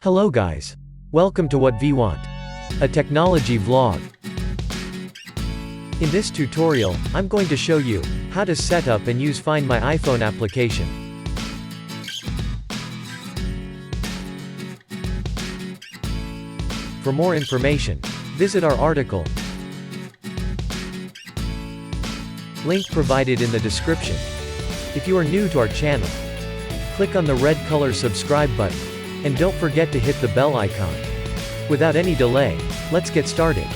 Hello guys. Welcome to WhatVwant, a technology vlog. In this tutorial, I'm going to show you how to set up and use Find My iPhone application. For more information, visit our article. Link provided in the description. If you are new to our channel, click on the red color subscribe button, and don't forget to hit the bell icon. Without any delay, let's get started.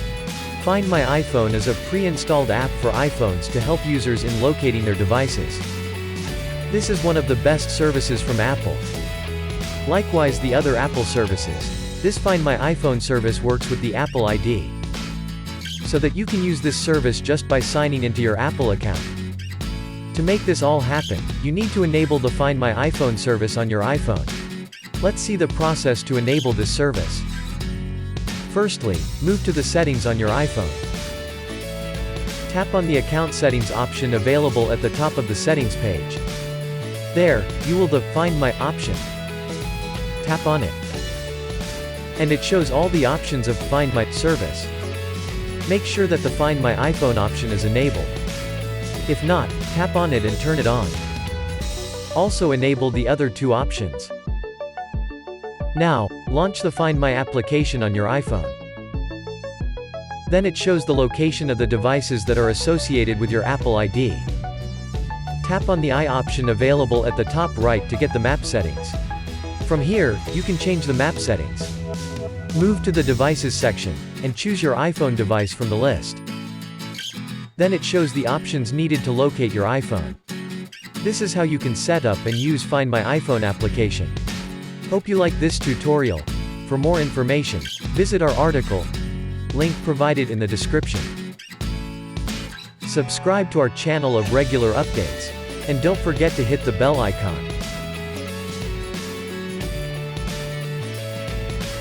Find My iPhone is a pre-installed app for iPhones to help users in locating their devices. This is one of the best services from Apple. Likewise the other Apple services, this Find My iPhone service works with the Apple ID, so that you can use this service just by signing into your Apple account. To make this all happen, you need to enable the Find My iPhone service on your iPhone. Let's see the process to enable this service. Firstly, move to the settings on your iPhone. Tap on the account settings option available at the top of the settings page. There, you will the Find My option. Tap on it. And it shows all the options of Find My service. Make sure that the Find My iPhone option is enabled. If not, tap on it and turn it on. Also enable the other two options. Now, launch the Find My application on your iPhone. Then it shows the location of the devices that are associated with your Apple ID. Tap on the I option available at the top right to get the map settings. From here, you can change the map settings. Move to the Devices section, and choose your iPhone device from the list. Then it shows the options needed to locate your iPhone. This is how you can set up and use Find My iPhone application. Hope you like this tutorial. For more information, visit our article. Link provided in the description. Subscribe to our channel of regular updates. And don't forget to hit the bell icon.